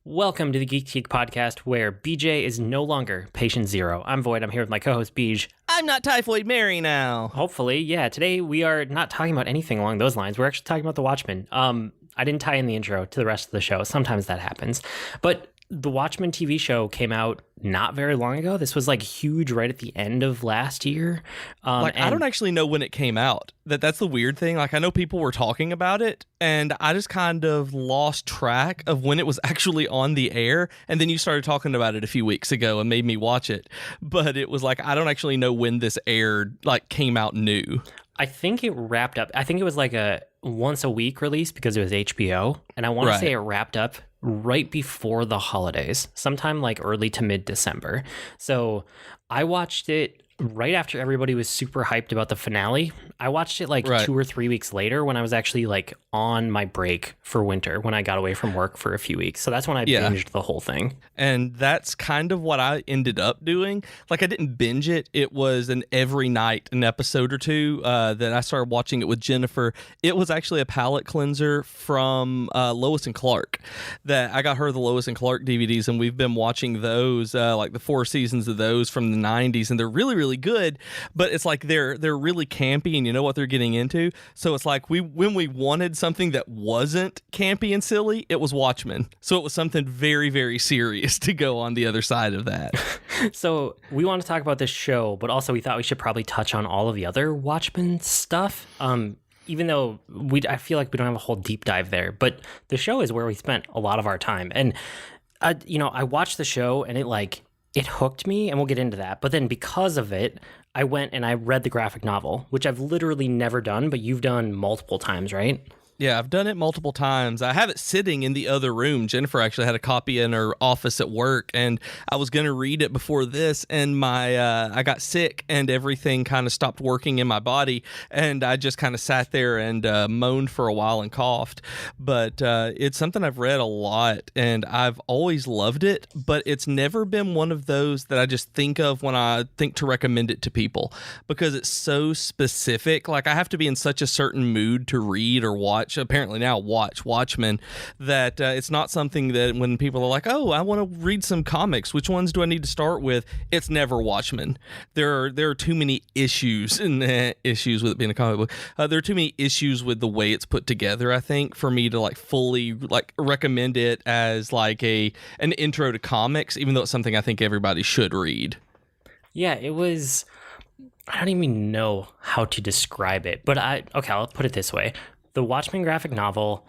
Welcome to the Geekery podcast, where BJ is no longer patient zero. I'm Void. I'm here with my co-host Beej. I'm not Typhoid Mary now. Hopefully, yeah. Today we are not talking about anything along those lines. We're actually talking about the Watchmen. I didn't tie in the intro to the rest of the show. Sometimes that happens, but the Watchmen TV show came out not very long ago. This was like huge right at the end of last year. I don't actually know when it came out. That's the weird thing. Like, I know people were talking about it, and I just kind of lost track of when it was actually on the air. And then you started talking about it a few weeks ago and made me watch it. But it was like, I don't actually know when this aired, like came out new. I think it wrapped up. I think it was like a once a week release because it was HBO. And I want to say it wrapped up right before the holidays, sometime like early to mid-December. So I watched it right after everybody was super hyped about the finale. I watched it like 2 or 3 weeks later when I was actually like on my break for winter, when I got away from work for a few weeks. So that's when I binged the whole thing. And that's kind of what I ended up doing. Like, I didn't binge it. It was an every night, an episode or two. Then I started watching it with Jennifer. It was actually a palate cleanser from Lois and Clark. That I got her the Lois and Clark DVDs, and we've been watching those, like the 4 seasons of those from the 90s, and they're really, really good. But it's like they're really campy, and you know what they're getting into. So it's like when we wanted something that wasn't campy and silly, it was Watchmen. So it was something very, very serious to go on the other side of that. So we want to talk about this show, but also we thought we should probably touch on all of the other Watchmen stuff. Even though I feel like we don't have a whole deep dive there, but the show is where we spent a lot of our time. And, I watched the show and it hooked me, and we'll get into that. But then because of it, I went and I read the graphic novel, which I've literally never done, but you've done multiple times, right? Yeah, I've done it multiple times. I have it sitting in the other room. Jennifer actually had a copy in her office at work, and I was going to read it before this, and I got sick, and everything kind of stopped working in my body, and I just kind of sat there and moaned for a while and coughed. But it's something I've read a lot, and I've always loved it, but it's never been one of those that I just think of when I think to recommend it to people, because it's so specific. Like, I have to be in such a certain mood to read or watch. Apparently now watch Watchmen, that it's not something that when people are like, oh, I want to read some comics, which ones do I need to start with? It's never Watchmen. There are too many issues issues with it being a comic book. There are too many issues with the way it's put together, I think, for me to like fully like recommend it as like an intro to comics, even though it's something I think everybody should read. Yeah, it was, I don't even know how to describe it, but I'll put it this way. The Watchmen graphic novel,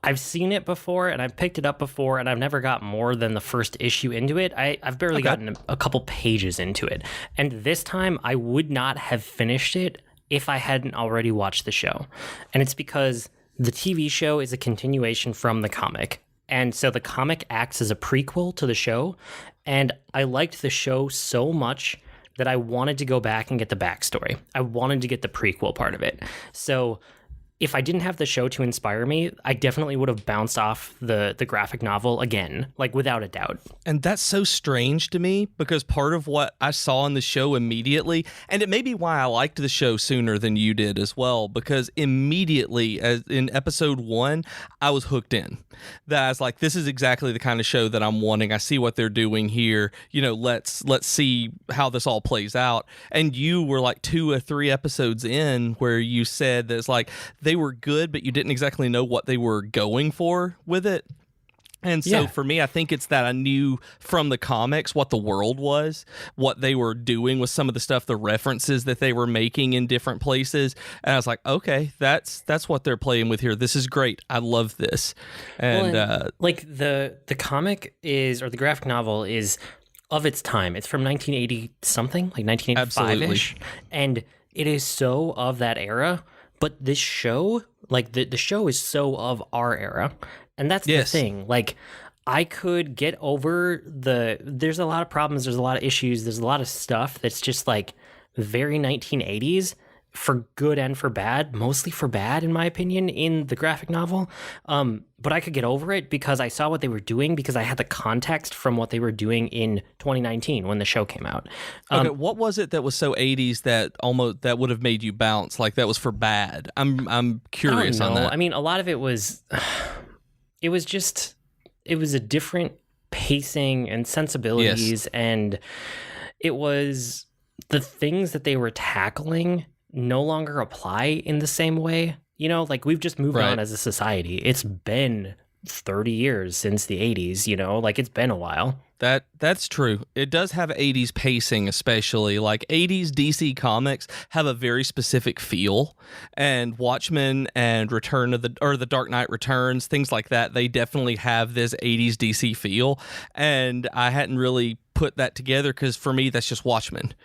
I've seen it before, and I've picked it up before, and I've never got more than the first issue into it. I've barely gotten a couple pages into it. And this time, I would not have finished it if I hadn't already watched the show. And it's because the TV show is a continuation from the comic. And so the comic acts as a prequel to the show. And I liked the show so much that I wanted to go back and get the backstory. I wanted to get the prequel part of it. So if I didn't have the show to inspire me, I definitely would have bounced off the graphic novel again, like without a doubt. And that's so strange to me, because part of what I saw in the show immediately, and it may be why I liked the show sooner than you did as well, because immediately, as in episode 1, I was hooked in. That I was like, this is exactly the kind of show that I'm wanting. I see what they're doing here. Let's see how this all plays out. And you were like 2 or 3 episodes in where you said that it's like they were good, but you didn't exactly know what they were going for with it. And so for me, I think it's that I knew from the comics what the world was, what they were doing with some of the stuff, the references that they were making in different places. And I was like, okay, that's what they're playing with here. This is great. I love this. And like the comic is, or the graphic novel is of its time. It's from 1980 something, like 1985-ish. And it is so of that era. But this show, like the show is so of our era. And that's the thing. Like, I could get over there's a lot of problems, there's a lot of issues, there's a lot of stuff that's just like very 1980s, for good and for bad, mostly for bad, in my opinion, in the graphic novel. But I could get over it because I saw what they were doing, because I had the context from what they were doing in 2019 when the show came out. Okay, what was it that was so 80s that would have made you bounce? Like, that was for bad? I'm curious on that. I mean, a lot of it was, it was just, it was a different pacing and sensibilities, and it was the things that they were tackling no longer apply in the same way. You know, like we've just moved on as a society. It's been 30 years since the 80s, you know, like it's been a while. That's true. It does have 80s pacing, especially. Like 80s DC comics have a very specific feel, and Watchmen and the Dark Knight Returns, things like that, they definitely have this 80s DC feel. And I hadn't really put that together because for me that's just Watchmen.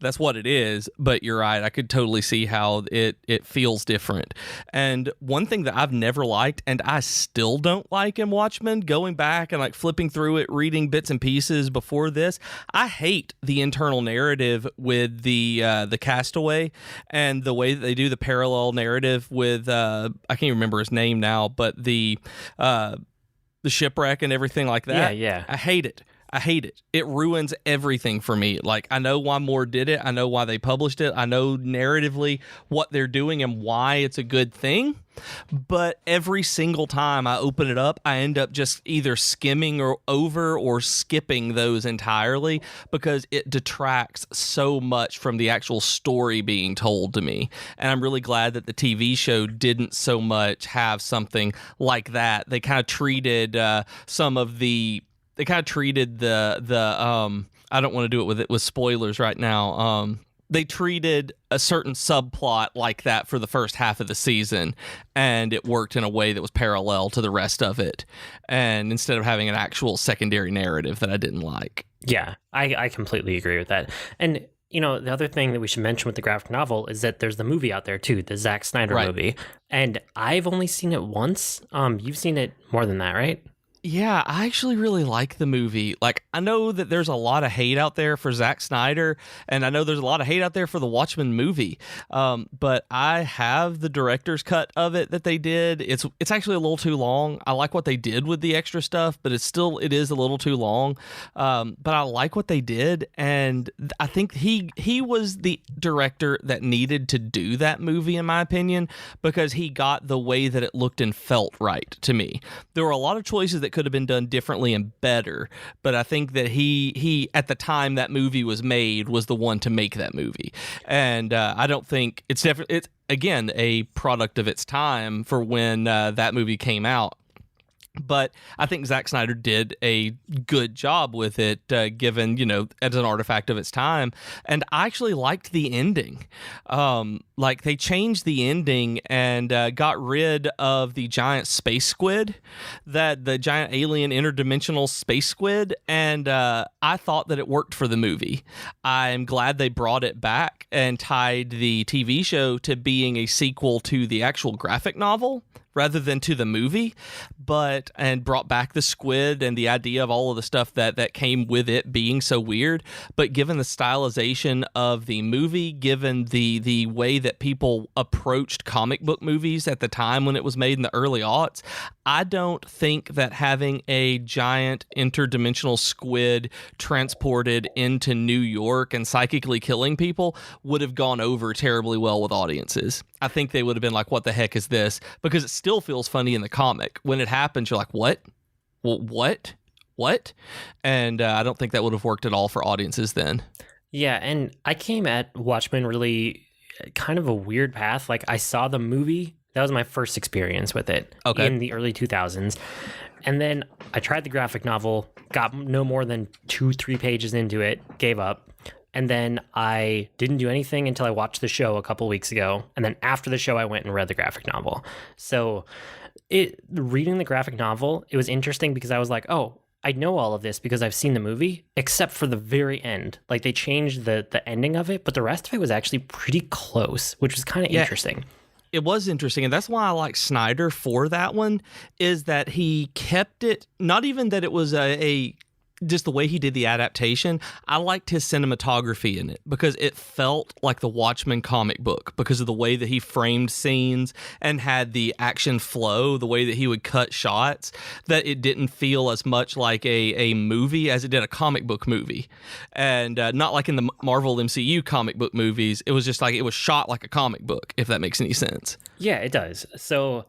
That's what it is, but you're right. I could totally see how it feels different. And one thing that I've never liked, and I still don't like in Watchmen, going back and like flipping through it, reading bits and pieces before this, I hate the internal narrative with the Castaway and the way that they do the parallel narrative with I can't remember his name now, but the shipwreck and everything like that. Yeah. I hate it. It ruins everything for me. Like, I know why Moore did it. I know why they published it. I know narratively what they're doing and why it's a good thing. But every single time I open it up, I end up just either skimming or over or skipping those entirely because it detracts so much from the actual story being told to me. And I'm really glad that the TV show didn't so much have something like that. They kind of treated They kind of treated the I don't want to do it with spoilers right now. They treated a certain subplot like that for the first half of the season, and it worked in a way that was parallel to the rest of it. And instead of having an actual secondary narrative that I didn't like. Yeah, I completely agree with that. And you know, the other thing that we should mention with the graphic novel is that there's the movie out there too, the Zack Snyder movie. And I've only seen it once. You've seen it more than that, right? Yeah, I actually really like the movie. Like, I know that there's a lot of hate out there for Zack Snyder, and I know there's a lot of hate out there for the Watchmen movie. But I have the director's cut of it that they did. It's actually a little too long. I like what they did with the extra stuff, but it is a little too long. But I like what they did, and I think he was the director that needed to do that movie, in my opinion, because he got the way that it looked and felt right to me. There were a lot of choices that could have been done differently and better, but I think that he at the time that movie was made was the one to make that movie. And I don't think it's again a product of its time for when that movie came out. But I think Zack Snyder did a good job with it, given, you know, as an artifact of its time. And I actually liked the ending. Like, they changed the ending and got rid of the giant space squid, the giant alien interdimensional space squid. And I thought that it worked for the movie. I'm glad they brought it back and tied the TV show to being a sequel to the actual graphic novel rather than to the movie, and brought back the squid and the idea of all of the stuff that came with it being so weird. But given the stylization of the movie, given the way that people approached comic book movies at the time when it was made in the early aughts, I don't think that having a giant interdimensional squid transported into New York and psychically killing people would have gone over terribly well with audiences. I think they would have been like, what the heck is this? Because it still feels funny in the comic. When it happens, you're like, what? Well, what? And I don't think that would have worked at all for audiences then. Yeah, and I came at Watchmen really kind of a weird path. Like, I saw the movie. That was my first experience with it in the early 2000s. And then I tried the graphic novel, got no more than 2-3 pages into it, gave up. And then I didn't do anything until I watched the show a couple weeks ago. And then after the show, I went and read the graphic novel. So reading the graphic novel, it was interesting because I was like, oh, I know all of this because I've seen the movie, except for the very end. Like, they changed the ending of it, but the rest of it was actually pretty close, which was kind of interesting. It was interesting, and that's why I like Snyder for that one, is that he kept it, not even that it was just the way he did the adaptation. I liked his cinematography in it because it felt like the Watchmen comic book because of the way that he framed scenes and had the action flow, the way that he would cut shots, that it didn't feel as much like a movie as it did a comic book movie. And not like in the Marvel MCU comic book movies. It was just like it was shot like a comic book, if that makes any sense. Yeah, it does. So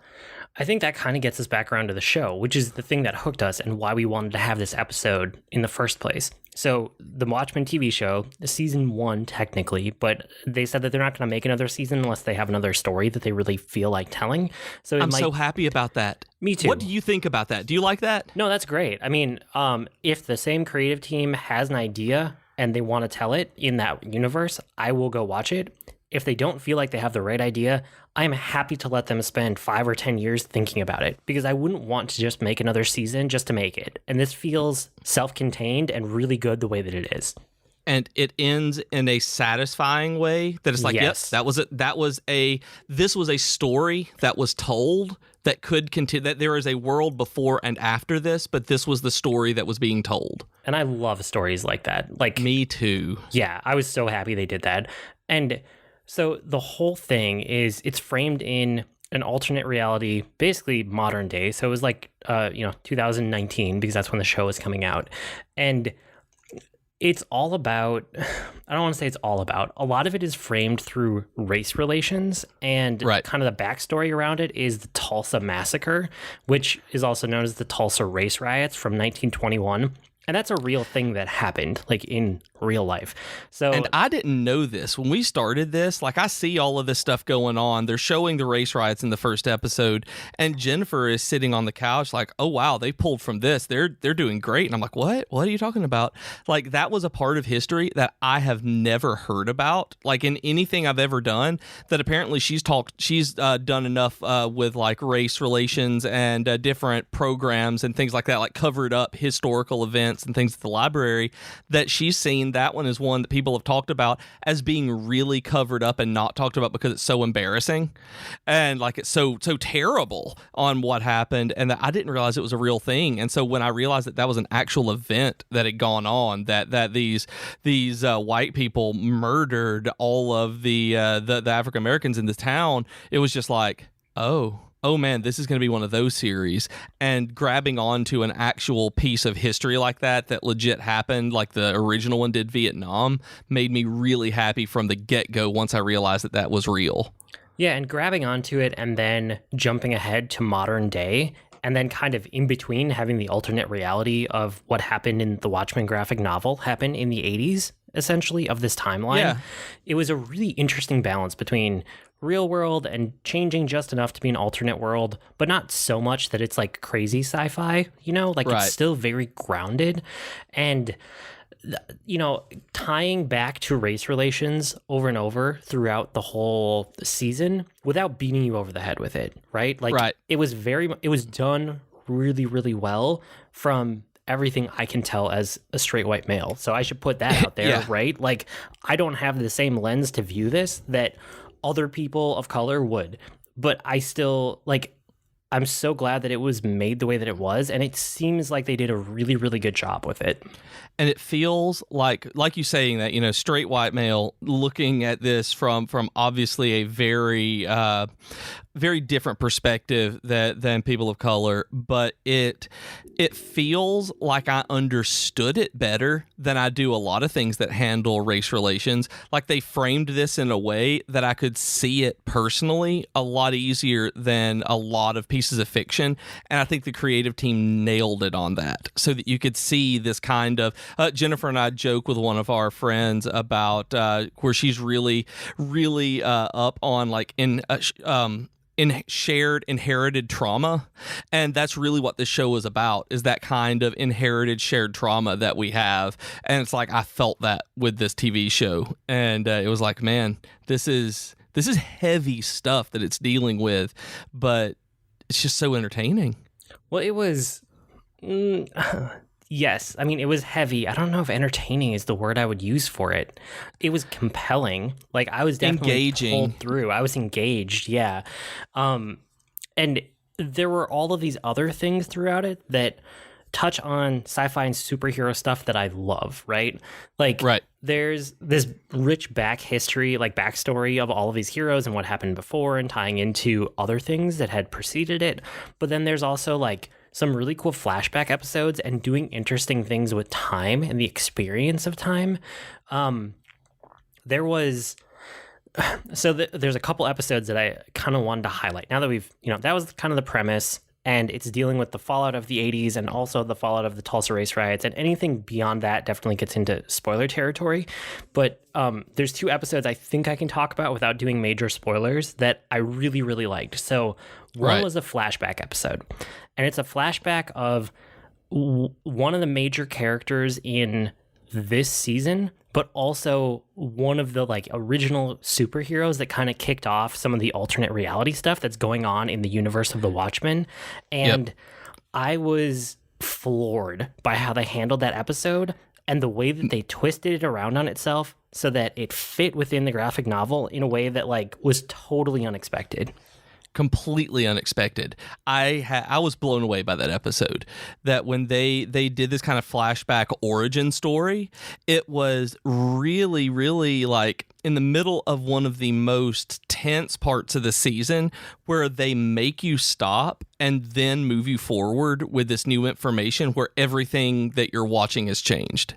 I think that kind of gets us back around to the show, which is the thing that hooked us and why we wanted to have this episode in the first place. So the Watchmen TV show, season 1 technically, but they said that they're not going to make another season unless they have another story that they really feel like telling. So I'm so happy about that. Me too. What do you think about that? Do you like that? No, that's great. I mean, if the same creative team has an idea and they want to tell it in that universe, I will go watch it. If they don't feel like they have the right idea, I'm happy to let them spend 5 or 10 years thinking about it, because I wouldn't want to just make another season just to make it. And this feels self-contained and really good the way that it is. And it ends in a satisfying way that it's like, Yes. yep, this was a story that was told that could continue, that there is a world before and after this, but this was the story that was being told. And I love stories like that. Like, me too. Yeah, I was so happy they did that. And so the whole thing is, it's framed in an alternate reality, basically modern day. So it was like, 2019, because that's when the show is coming out. And it's all about, I don't want to say it's all about, a lot of it is framed through race relations, and kind of the backstory around it is the Tulsa Massacre, which is also known as the Tulsa Race Riots from 1921. And that's a real thing that happened, like in real life. So, and I didn't know this when we started this. Like, I see all of this stuff going on. They're showing the race riots in the first episode, and Jennifer is sitting on the couch like, oh wow, they pulled from this. They're doing great. And I'm like, what are you talking about? Like, that was a part of history that I have never heard about, like in anything I've ever done. That apparently she's done enough with like race relations and different programs and things like that, like covered up historical events and things at the library, that she's seen that one is one that people have talked about as being really covered up and not talked about because it's so embarrassing and like it's so terrible on what happened, and that I didn't realize it was a real thing. And so when I realized that was an actual event that had gone on, that these white people murdered all of the African Americans in this town, it was just like, oh man, this is going to be one of those series. And grabbing onto an actual piece of history like that legit happened, like the original one did Vietnam, made me really happy from the get-go once I realized that was real. Yeah, and grabbing onto it and then jumping ahead to modern day, and then kind of in between having the alternate reality of what happened in the Watchmen graphic novel happen in the 80s, essentially, of this timeline. Yeah. It was a really interesting balance between real world and changing just enough to be an alternate world, but not so much that it's like crazy sci-fi, It's still very grounded. And, tying back to race relations over and over throughout the whole season without beating you over the head with it, right? Like, it was done really, really well from everything I can tell as a straight white male. So I should put that out there, Yeah. right? Like, I don't have the same lens to view this that other people of color would, but I still, I'm so glad that it was made the way that it was, and it seems like they did a really, really good job with it. And it feels like you saying that, straight white male looking at this from obviously a very very different perspective than people of color, but it feels like I understood it better than I do a lot of things that handle race relations. Like, they framed this in a way that I could see it personally a lot easier than a lot of pieces of fiction, and I think the creative team nailed it on that, so that you could see this kind of Jennifer and I joke with one of our friends about where she's really up on like in shared inherited trauma, and that's really what this show is about, is that kind of inherited shared trauma that we have. And it's like, I felt that with this TV show, and it was like, man, this is heavy stuff that it's dealing with, but it's just so entertaining. Well, it was yes, I mean, it was heavy. I don't know if entertaining is the word I would use for it. It was compelling. Like, I was definitely engaging. pulled through. I was engaged, yeah. And there were all of these other things throughout it that touch on sci-fi and superhero stuff that I love, right? Like, there's this rich backstory of all of these heroes and what happened before, and tying into other things that had preceded it. But then there's also like some really cool flashback episodes and doing interesting things with time and the experience of time. There was So there's a couple episodes that I kind of wanted to highlight. Now that that was kind of the premise, and it's dealing with the fallout of the 80s and also the fallout of the Tulsa race riots, and anything beyond that definitely gets into spoiler territory. But there's 2 episodes I think I can talk about without doing major spoilers that I really, really liked. So one was a flashback episode, and it's a flashback of one of the major characters in this season, but also one of the original superheroes that kind of kicked off some of the alternate reality stuff that's going on in the universe of the Watchmen. And I was floored by how they handled that episode and the way that they twisted it around on itself so that it fit within the graphic novel in a way that was totally unexpected. Completely unexpected. I was blown away by that episode. That when they did this kind of flashback origin story, it was really, really in the middle of one of the most tense parts of the season, where they make you stop and then move you forward with this new information where everything that you're watching has changed.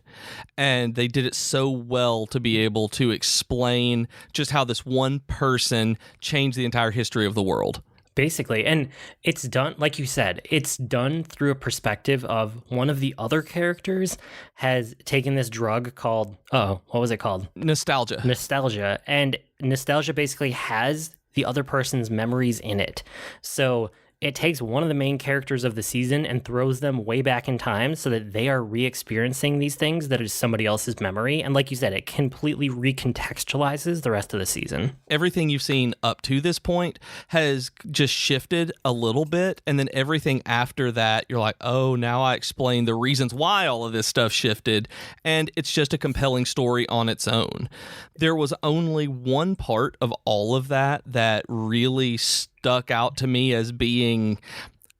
And they did it so well to be able to explain just how this one person changed the entire history of the world. Basically, and it's done, like you said, it's done through a perspective of one of the other characters has taken this drug called, what was it called? Nostalgia. And nostalgia basically has the other person's memories in it. So it takes one of the main characters of the season and throws them way back in time so that they are re-experiencing these things that is somebody else's memory. And like you said, it completely recontextualizes the rest of the season. Everything you've seen up to this point has just shifted a little bit. And then everything after that, you're like, oh, now I explain the reasons why all of this stuff shifted. And it's just a compelling story on its own. There was only one part of all of that that really stuck out to me as being,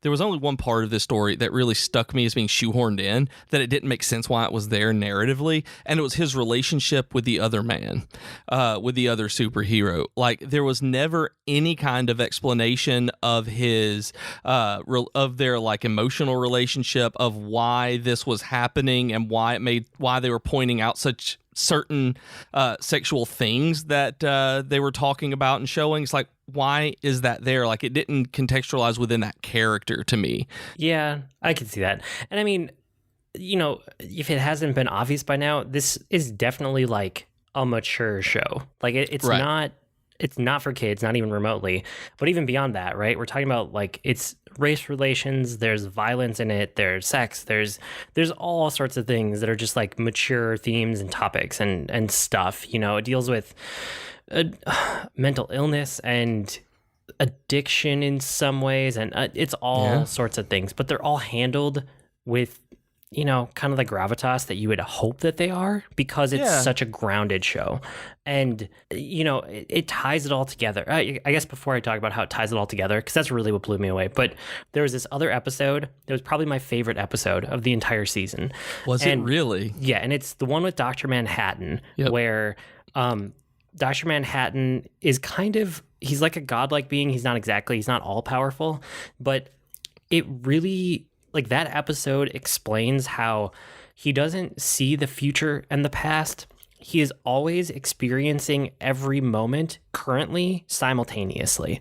there was only one part of this story that really stuck me as being shoehorned in, that it didn't make sense why it was there narratively, and it was his relationship with the other man, with the other superhero. There was never any kind of explanation of his, of their emotional relationship, of why this was happening and why they were pointing out such certain sexual things that they were talking about and showing. It's why is that there? It didn't contextualize within that character to me. Yeah, I can see that. And I mean, if it hasn't been obvious by now, this is definitely a mature show. It's not, it's not for kids, not even remotely. But even beyond that, right? We're talking about it's race relations, there's violence in it, there's sex, there's all sorts of things that are just mature themes and topics and stuff. It deals with mental illness and addiction in some ways, and it's all sorts of things, but they're all handled with kind of the gravitas that you would hope that they are, because it's such a grounded show. And it ties it all together. I guess before I talk about how it ties it all together, because that's really what blew me away, but there was this other episode that was probably my favorite episode of the entire season. Was it really? Yeah, and it's the one with Dr. Manhattan, where Dr. Manhattan is he's like a godlike being. He's not all powerful, but it really, that episode explains how he doesn't see the future and the past. He is always experiencing every moment currently simultaneously.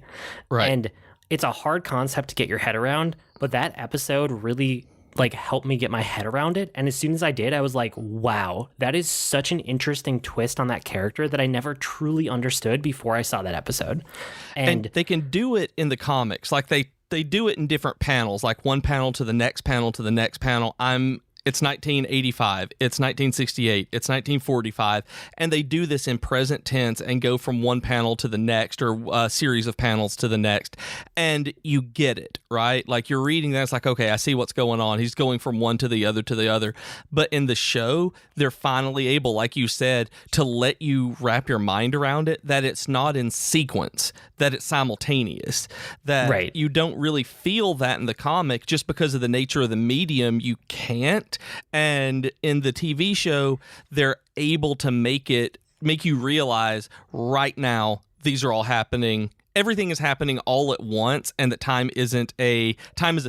Right. And it's a hard concept to get your head around, but that episode really helped me get my head around it. And as soon as I did, I was like, wow, that is such an interesting twist on that character that I never truly understood before I saw that episode. And they can do it in the comics. They do it in different panels, one panel to the next panel to the next panel. It's 1985, it's 1968, it's 1945, and they do this in present tense and go from one panel to the next, or a series of panels to the next, and you get it, right? You're reading that, it's okay, I see what's going on. He's going from one to the other to the other. But in the show, they're finally able, like you said, to let you wrap your mind around it, that it's not in sequence, that it's simultaneous, that you don't really feel that in the comic just because of the nature of the medium. You can't. And in the TV show, they're able to make you realize right now these are all happening. Everything is happening all at once, and that time is a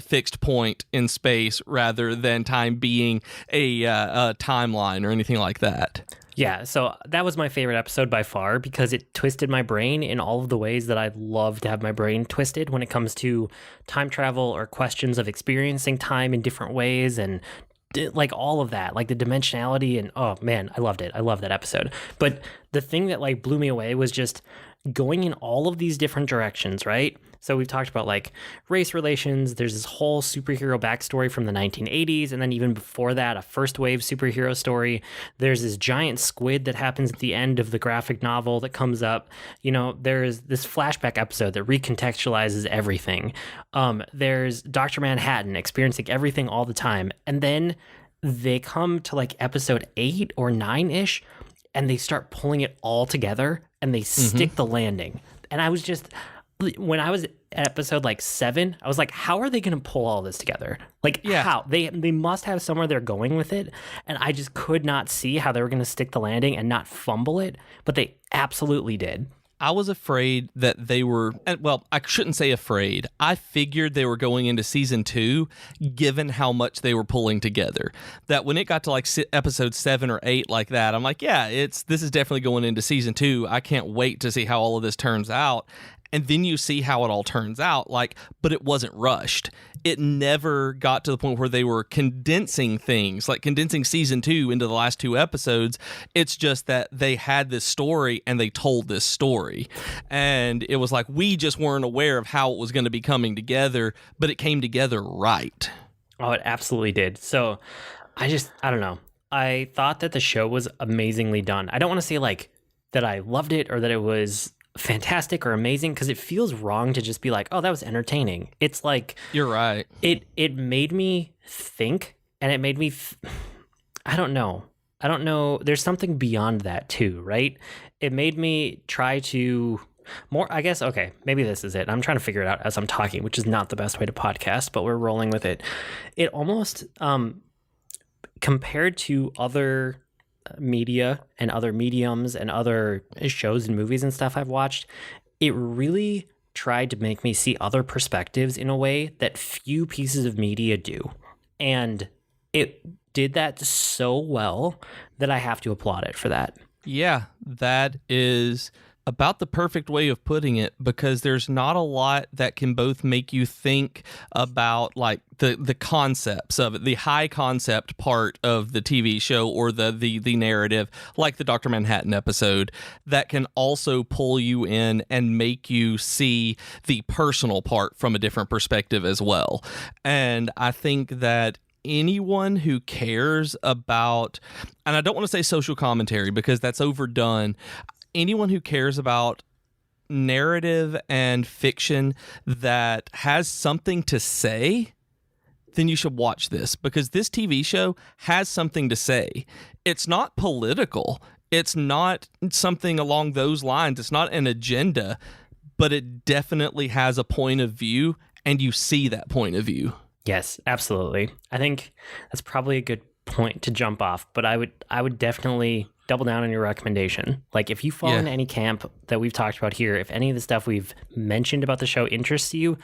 fixed point in space rather than time being a timeline or anything like that. Yeah, so that was my favorite episode by far because it twisted my brain in all of the ways that I love to have my brain twisted when it comes to time travel or questions of experiencing time in different ways and like all of that, like the dimensionality and oh man, I loved it. I love that episode. But the thing that like blew me away was just going in all of these different directions, right? So we've talked about like race relations. There's this whole superhero backstory from the 1980s. And then even before that, a first wave superhero story. There's this giant squid that happens at the end of the graphic novel that comes up. You know, there's this flashback episode that recontextualizes everything. There's Dr. Manhattan experiencing everything all the time. And then they come to like episode 8 or 9-ish and they start pulling it all together and they stick the landing. And I was just... when I was at episode like 7, I was like, how are they going to pull all this together? Like, how? They must have somewhere they're going with it. And I just could not see how they were going to stick the landing and not fumble it. But they absolutely did. I was afraid that they were, well, I shouldn't say afraid. I figured they were going into season 2, given how much they were pulling together. That when it got to like episode 7 or 8 like that, I'm like, yeah, this is definitely going into season 2. I can't wait to see how all of this turns out. And then you see how it all turns out, like, but it wasn't rushed. It never got to the point where they were condensing things, like condensing season 2 into the last 2 episodes. It's just that they had this story and they told this story. And it was like, we just weren't aware of how it was going to be coming together, but it came together right. Oh, it absolutely did. So I don't know. I thought that the show was amazingly done. I don't want to say like that I loved it or that it was fantastic or amazing because it feels wrong to just be like, oh, that was entertaining. It's like, you're right. It made me think, and it made me I don't know. There's something beyond that too, right? It made me try to more, I guess. Okay, maybe this is it. I'm trying to figure it out as I'm talking, which is not the best way to podcast, but we're rolling with it. It almost compared to other media and other mediums and other shows and movies and stuff I've watched, it really tried to make me see other perspectives in a way that few pieces of media do. And it did that so well that I have to applaud it for that. Yeah, that is about the perfect way of putting it, because there's not a lot that can both make you think about like the concepts of it, the high concept part of the TV show or the narrative, like the Dr. Manhattan episode, that can also pull you in and make you see the personal part from a different perspective as well. And I think that anyone who cares about, and I don't want to say social commentary because that's overdone, anyone who cares about narrative and fiction that has something to say, then you should watch this, because this TV show has something to say. It's not political. It's not something along those lines. It's not an agenda, but it definitely has a point of view, and you see that point of view. Yes, absolutely. I think that's probably a good point to jump off, but I would definitely double down on your recommendation. Like, if you fall into any camp that we've talked about here, if any of the stuff we've mentioned about the show interests you,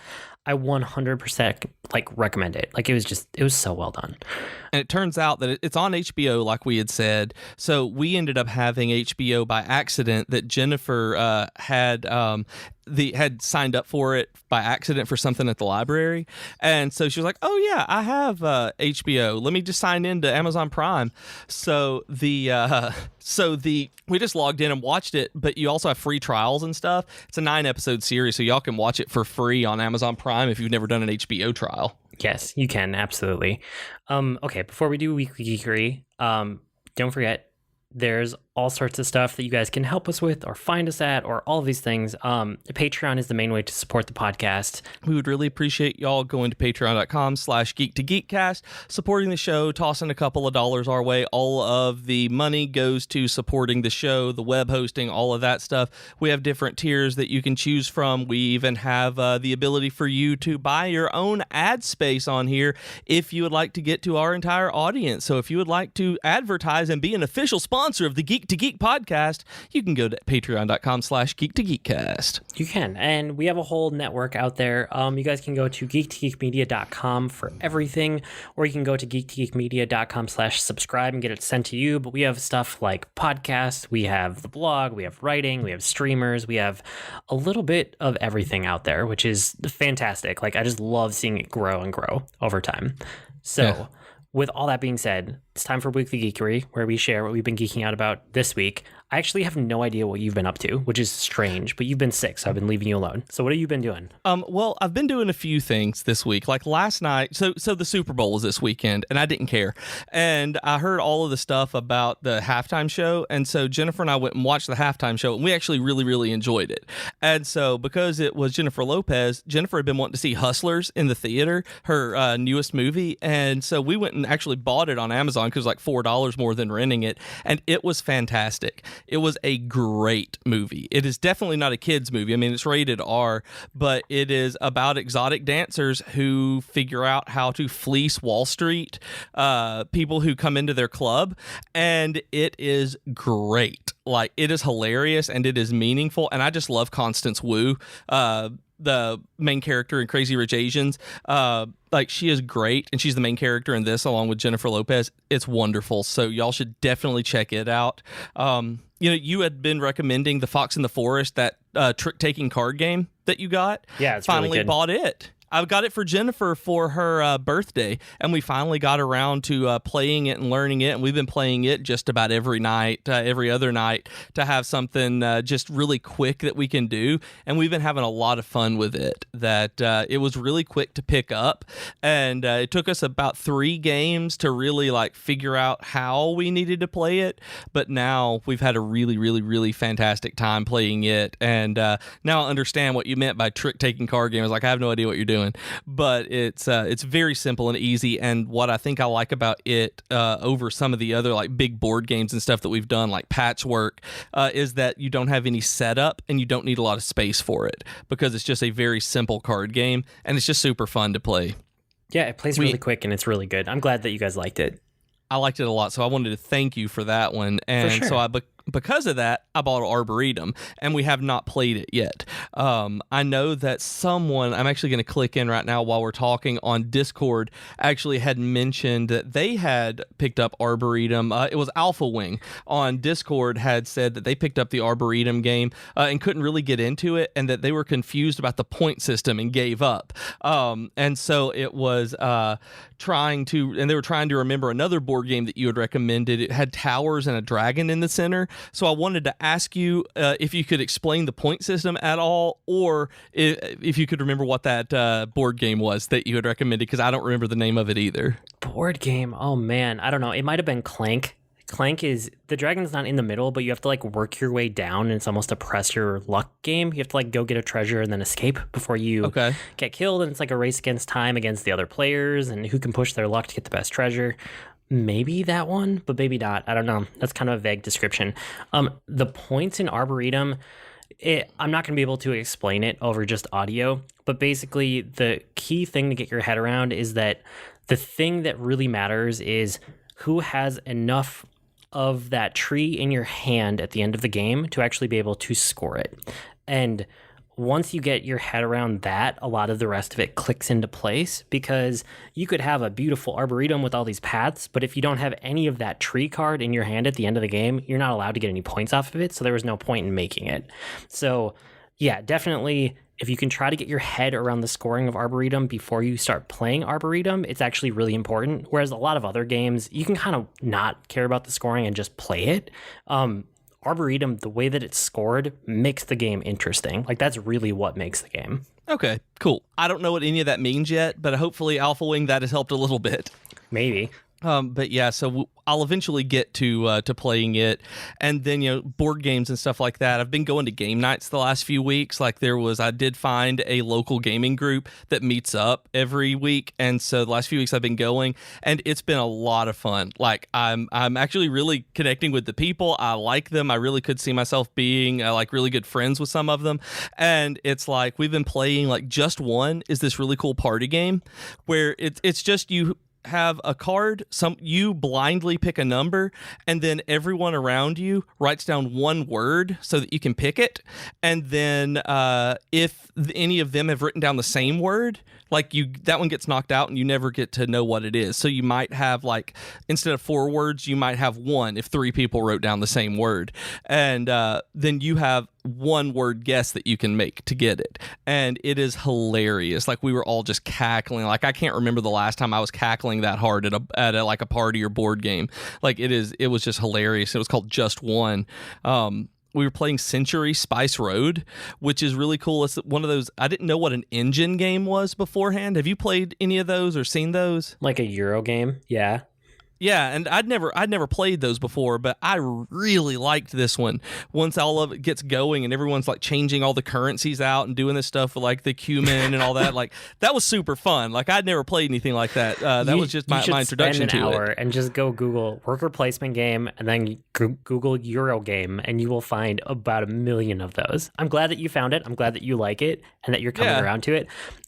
I 100% like recommend it. Like, it was so well done. And it turns out that it's on HBO, like we had said. So we ended up having HBO by accident. That Jennifer had signed up for it by accident for something at the library, and so she was like, "Oh yeah, I have HBO. Let me just sign into Amazon Prime." So we just logged in and watched it. But you also have free trials and stuff. It's a 9-episode series, so y'all can watch it for free on Amazon Prime if you've never done an HBO trial. Yes, you can, absolutely. Okay, before we do Weekly Geekery, don't forget, there's all sorts of stuff that you guys can help us with or find us at or all of these things. Patreon is the main way to support the podcast. We would really appreciate y'all going to patreon.com/geek2geekcast, supporting the show, tossing a couple of dollars our way. All of the money goes to supporting the show, the web hosting, all of that stuff. We have different tiers that you can choose from. We even have the ability for you to buy your own ad space on here if you would like to get to our entire audience. So if you would like to advertise and be an official sponsor sponsor of the Geek to Geek podcast, you can go to patreon.com/geek2geekcast. You can. And we have a whole network out there. You guys can go to geek2geekmedia.com for everything, or you can go to geek2geekmedia.com/subscribe and get it sent to you. But we have stuff like podcasts, we have the blog, we have writing, we have streamers, we have a little bit of everything out there, which is fantastic. Like, I just love seeing it grow and grow over time. So with all that being said, it's time for Weekly Geekery, where we share what we've been geeking out about this week. I actually have no idea what you've been up to, which is strange, but you've been sick, so I've been leaving you alone. So what have you been doing? Well, I've been doing a few things this week. Like last night, so the Super Bowl was this weekend, and I didn't care. And I heard all of the stuff about the halftime show, and so Jennifer and I went and watched the halftime show, and we actually really, really enjoyed it. And so because it was Jennifer Lopez, Jennifer had been wanting to see Hustlers in the theater, her newest movie, and so we went and actually bought it on Amazon because it was like $4 more than renting it, and it was fantastic. It was a great movie. It is definitely not a kid's movie. I mean, it's rated R, but it is about exotic dancers who figure out how to fleece Wall Street, people who come into their club, and it is great. Like, it is hilarious and it is meaningful, and I just love Constance Wu, the main character in Crazy Rich Asians. Like, she is great, and she's the main character in this along with Jennifer Lopez. It's wonderful, so y'all should definitely check it out. You had been recommending The Fox in the Forest, that trick-taking card game that you got. Yeah, it's finally really good. Bought it. I got it for Jennifer for her birthday, and we finally got around to playing it and learning it, and we've been playing it just about every night, every other night, to have something just really quick that we can do, and we've been having a lot of fun with it. That it was really quick to pick up, and it took us about 3 games to really like figure out how we needed to play it, but now we've had a really, really, really fantastic time playing it, and now I understand what you meant by trick-taking card game. I was like, I have no idea what you're doing. But it's very simple and easy, and what I think I like about it over some of the other like big board games and stuff that we've done, like Patchwork, is that you don't have any setup and you don't need a lot of space for it, because it's just a very simple card game, and it's just super fun to play. Yeah, it plays really quick, and it's really good. I'm glad that you guys liked it. I liked it a lot, so I wanted to thank you for that one. And For sure. so because of that, I bought Arboretum, and we have not played it yet. I know that someone, I'm actually going to click in right now while we're talking on Discord, actually had mentioned that they had picked up Arboretum. It was Alpha Wing on Discord had said that they picked up the Arboretum game and couldn't really get into it, and that they were confused about the point system and gave up. And so it was they were trying to remember another board game that you had recommended. It had towers and a dragon in the center. So I wanted to ask you if you could explain the point system at all, or if you could remember what that board game was that you had recommended, because I don't remember the name of it either. Board game? Oh, man. I don't know. It might have been Clank. Clank is, the dragon's not in the middle, but you have to like work your way down, and it's almost a press your luck game. You have to like go get a treasure and then escape before you get killed, and it's like a race against time against the other players and who can push their luck to get the best treasure. Maybe that one, but maybe not. I don't know. That's kind of a vague description. The points in Arboretum, I'm not going to be able to explain it over just audio, but basically the key thing to get your head around is that the thing that really matters is who has enough of that tree in your hand at the end of the game to actually be able to score it. And once you get your head around that, a lot of the rest of it clicks into place, because you could have a beautiful Arboretum with all these paths, but if you don't have any of that tree card in your hand at the end of the game, you're not allowed to get any points off of it, so there was no point in making it. So yeah, definitely, if you can try to get your head around the scoring of Arboretum before you start playing Arboretum, it's actually really important. Whereas a lot of other games, you can kind of not care about the scoring and just play it. Arboretum, the way that it's scored makes the game interesting. Like, that's really what makes the game. Okay, cool. I don't know what any of that means yet, but hopefully Alpha Wing, that has helped a little bit. Maybe. But yeah, so I'll eventually get to playing it, and then board games and stuff like that. I've been going to game nights the last few weeks. Like I did find a local gaming group that meets up every week, and so the last few weeks I've been going, and it's been a lot of fun. Like I'm actually really connecting with the people. I like them. I really could see myself being like really good friends with some of them, and it's like we've been playing like Just One is this really cool party game where it's just you have a card, you blindly pick a number, and then everyone around you writes down one word so that you can pick it. And then if any of them have written down the same word, like that one gets knocked out and you never get to know what it is. So you might have, like, instead of 4 words, you might have 1 if 3 people wrote down the same word. And then you have 1 word guess that you can make to get it. And it is hilarious. Like, we were all just cackling. Like, I can't remember the last time I was cackling that hard at a party or board game. Like, it was just hilarious. It was called Just One. We were playing Century Spice Road, which is really cool. It's one of those, I didn't know what an engine game was beforehand. Have you played any of those or seen those? Like a Euro game? Yeah. Yeah, and I'd never played those before, but I really liked this one. Once all of it gets going and everyone's like changing all the currencies out and doing this stuff with like the cumin and all that, like that was super fun. Like I'd never played anything like that. That was just my introduction to it. Spend an hour and just go Google worker placement game and then Google Euro game, and you will find about 1 million of those. I'm glad that you found it. I'm glad that you like it and that you're coming around to it.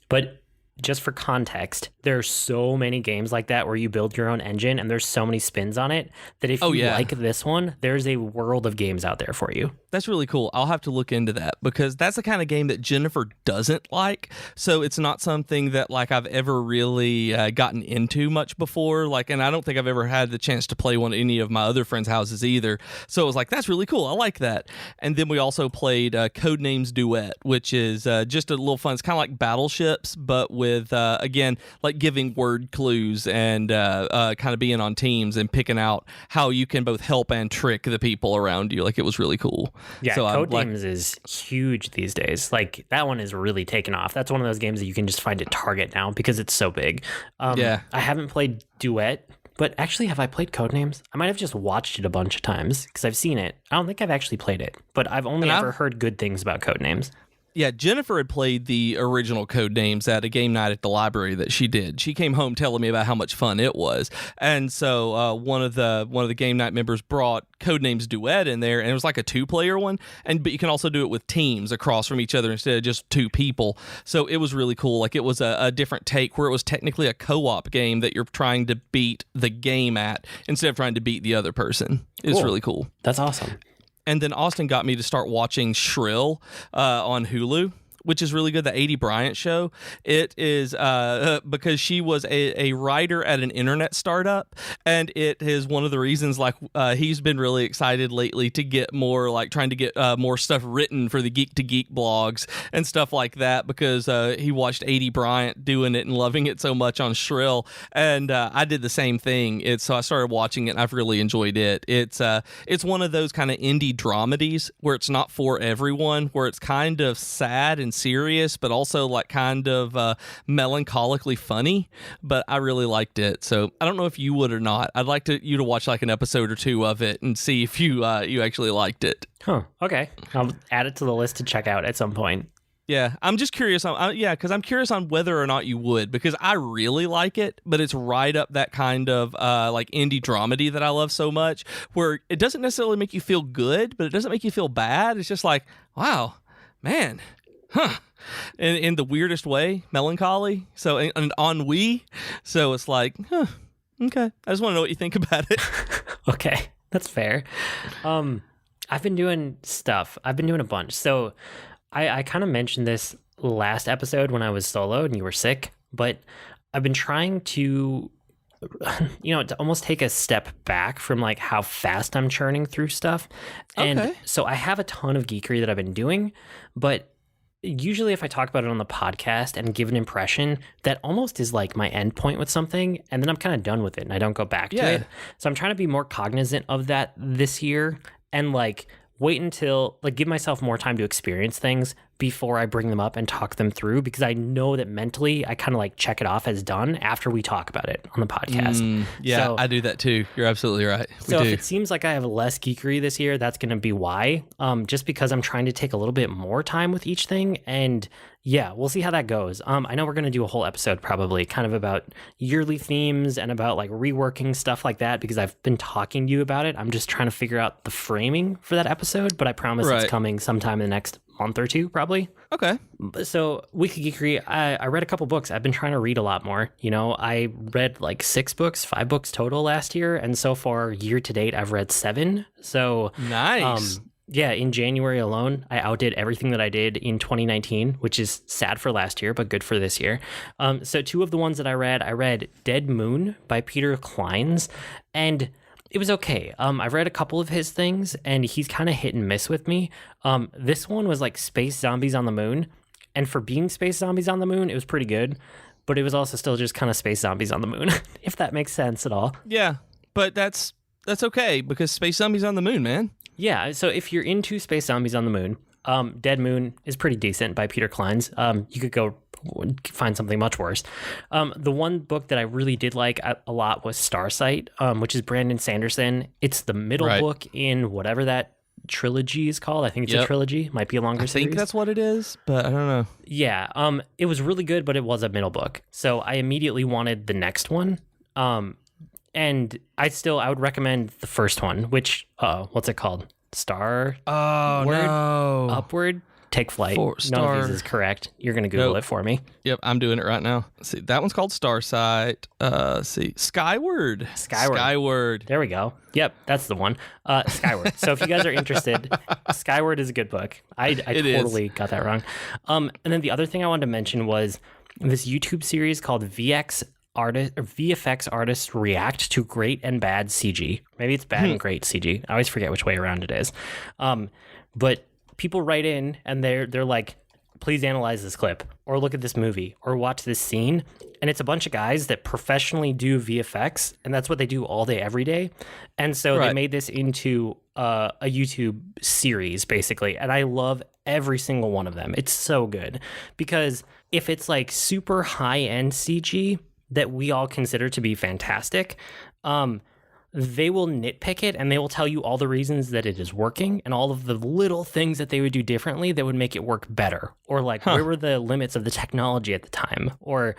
But just for context, there's so many games like that where you build your own engine and there's so many spins on it that if you like this one, there's a world of games out there for you. That's really cool. I'll have to look into that because that's the kind of game that Jennifer doesn't like. So it's not something that like I've ever really gotten into much before. Like, and I don't think I've ever had the chance to play one at any of my other friends' houses either. So it was like, that's really cool. I like that. And then we also played Codenames Duet, which is just a little fun. It's kind of like Battleships, but with again, like giving word clues and kind of being on teams and picking out how you can both help and trick the people around you. Like, it was really cool. Yeah, so Codenames is huge these days. Like, that one is really taken off. That's one of those games that you can just find at Target now because it's so big. I haven't played Duet, but actually, have I played Codenames? I might have just watched it a bunch of times because I've seen it. I don't think I've actually played it, but I've only ever heard good things about Codenames. Yeah, Jennifer had played the original Codenames at a game night at the library that she did. She came home telling me about how much fun it was, and so one of the game night members brought Codenames Duet in there, and it was like a 2-player one, but you can also do it with teams across from each other instead of just 2 people. So it was really cool. Like, it was a different take where it was technically a co-op game that you're trying to beat the game at instead of trying to beat the other person. It was really cool. That's awesome. And then Austin got me to start watching Shrill on Hulu, which is really good, the 80 Bryant show. It is because she was a writer at an internet startup, and it is one of the reasons like he's been really excited lately to get more, like trying to get more stuff written for the Geek to Geek blogs and stuff like that, because he watched 80 Bryant doing it and loving it so much on Shrill, and I did the same thing. So I started watching it and I've really enjoyed it. It's one of those kind of indie dramedies where it's not for everyone, where it's kind of sad and serious, but also like kind of melancholically funny. But I really liked it, so I don't know if you would or not. I'd like you to watch like an episode or 2 of it and see if you actually liked it. Huh. Okay, I'll add it to the list to check out at some point. Yeah, I'm just curious because I'm curious on whether or not you would, because I really like it, but it's right up that kind of like indie dramedy that I love so much, where it doesn't necessarily make you feel good, but it doesn't make you feel bad. It's just like, wow, man. Huh. In the weirdest way, melancholy. So, and ennui. So it's like, huh, okay. I just want to know what you think about it. Okay, that's fair. I've been doing stuff. I've been doing a bunch. So I kind of mentioned this last episode when I was solo and you were sick, but I've been trying to, to almost take a step back from like how fast I'm churning through stuff. And so I have a ton of geekery that I've been doing, but usually if I talk about it on the podcast and give an impression, that almost is like my end point with something, and then I'm kind of done with it and I don't go back to it. So I'm trying to be more cognizant of that this year and like wait until, like, give myself more time to experience things before I bring them up and talk them through, because I know that mentally I kind of like check it off as done after we talk about it on the podcast. So, I do that too. You're absolutely right. If it seems like I have less geekery this year, that's going to be why. Just because I'm trying to take a little bit more time with each thing, and yeah, we'll see how that goes. I know we're going to do a whole episode probably kind of about yearly themes and about like reworking stuff like that, because I've been talking to you about it. I'm just trying to figure out the framing for that episode, but I promise it's coming sometime in the next month or two, probably. Okay. So Weekly Geekery, I read a couple books. I've been trying to read a lot more. I read like 5 books total last year, and so far year to date I've read 7. So Nice. yeah, in January alone, I outdid everything that I did in 2019, which is sad for last year, but good for this year. So 2 of the ones that I read Dead Moon by Peter Clines, and it was okay. I've read a couple of his things, and he's kind of hit and miss with me. This one was like space zombies on the moon, and for being space zombies on the moon, it was pretty good, but it was also still just kind of space zombies on the moon, if that makes sense at all. Yeah, but that's okay because space zombies on the moon, man. Yeah, so if you're into space zombies on the moon, Dead Moon is pretty decent by Peter Clines. You could go find something much worse. The one book that I really did like a lot was Starsight, which is Brandon Sanderson. It's the middle book in whatever that trilogy is called. I think it's a trilogy. Might be a longer series. I think that's what it is, but I don't know. Yeah, it was really good, but it was a middle book. So I immediately wanted the next one. And I would recommend the first one, which, what's it called? Star? Oh, no. Upward? Take Flight. None of these is correct. You're going to Google it for me. Yep, I'm doing it right now. Let's see, that one's called Starsight. See, Skyward. There we go. Yep, that's the one. Skyward. So if you guys are interested, Skyward is a good book. I totally got that wrong. And then the other thing I wanted to mention was this YouTube series called VFX artists react to great and bad CG. Maybe it's bad and great CG. I always forget which way around it is. But people write in and they're like, please analyze this clip or look at this movie or watch this scene. And it's a bunch of guys that professionally do VFX, and that's what they do all day, every day. And so they made this into a YouTube series, basically. And I love every single one of them. It's so good because if it's like super high-end CG that we all consider to be fantastic, they will nitpick it and they will tell you all the reasons that it is working and all of the little things that they would do differently that would make it work better, or like where were the limits of the technology at the time, or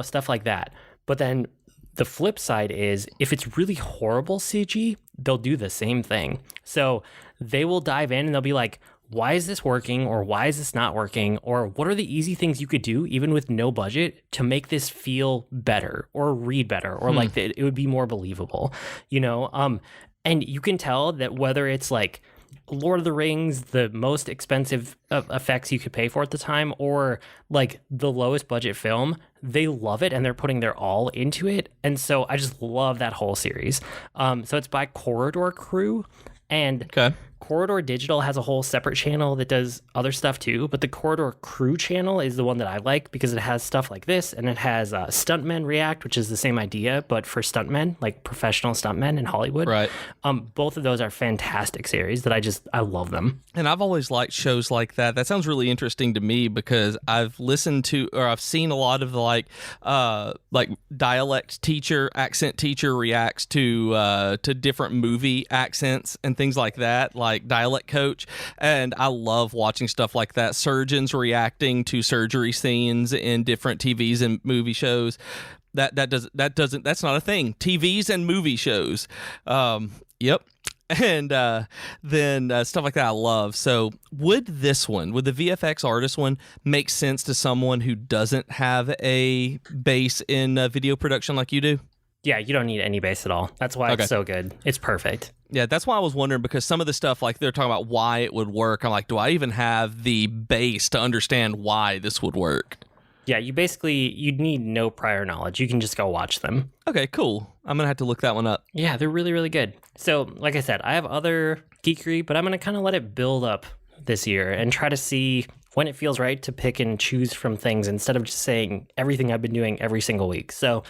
stuff like that. But then the flip side is if it's really horrible CG, they'll do the same thing. So they will dive in and they'll be like, why is this working, or why is this not working, or what are the easy things you could do even with no budget to make this feel better or read better, or like that it would be more believable, and you can tell that whether it's like Lord of the Rings, the most expensive effects you could pay for at the time, or like the lowest budget film, they love it and they're putting their all into it. And so I just love that whole series. So it's by Corridor Crew, and Corridor Digital has a whole separate channel that does other stuff too, but the Corridor Crew channel is the one that I like because it has stuff like this, and it has Stuntmen React, which is the same idea, but for stuntmen, like professional stuntmen in Hollywood. Right. Both of those are fantastic series that I love them. And I've always liked shows like that. That sounds really interesting to me because I've listened to, or I've seen a lot of the like accent teacher reacts to different movie accents and things like that, like Dialect Coach, and I love watching stuff like that. Surgeons reacting to surgery scenes in different TVs and movie shows. That's not a thing. TVs and movie shows. Yep. And then stuff like that I love. So would the VFX artist one make sense to someone who doesn't have a base in video production like you do? Yeah, you don't need any base at all. That's why it's so good. It's perfect. Yeah, that's why I was wondering, because some of the stuff, like they're talking about why it would work. I'm like, do I even have the base to understand why this would work? Yeah, you'd need no prior knowledge. You can just go watch them. Okay, cool. I'm going to have to look that one up. Yeah, they're really, really good. So, like I said, I have other geekery, but I'm going to kind of let it build up this year and try to see when it feels right to pick and choose from things instead of just saying everything I've been doing every single week. So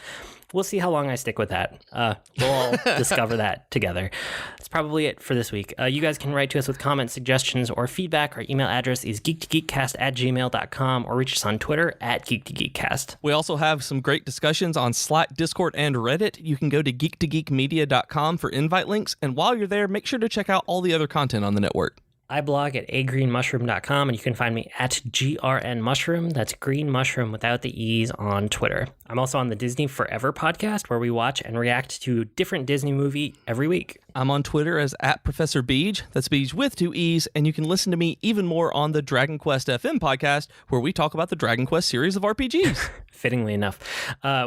we'll see how long I stick with that. We'll all discover that together. That's probably it for this week. You guys can write to us with comments, suggestions, or feedback. Our email address is geek2geekcast@gmail.com, or reach us on Twitter @geek2geekcast. We also have some great discussions on Slack, Discord, and Reddit. You can go to geek2geekmedia.com for invite links. And while you're there, make sure to check out all the other content on the network. I blog at agreenmushroom.com, and you can find me at grnmushroom. That's green mushroom without the E's on Twitter. I'm also on the Disney Forever podcast, where we watch and react to a different Disney movie every week. I'm on Twitter as @Professor Beej. That's Beej with 2 E's. And you can listen to me even more on the Dragon Quest FM podcast, where we talk about the Dragon Quest series of RPGs. Fittingly enough.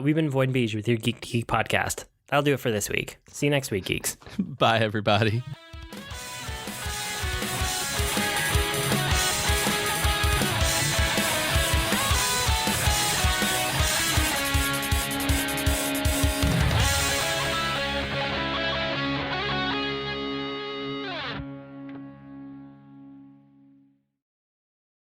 We've been Void and Beej with your Geek podcast. That'll do it for this week. See you next week, geeks. Bye, everybody.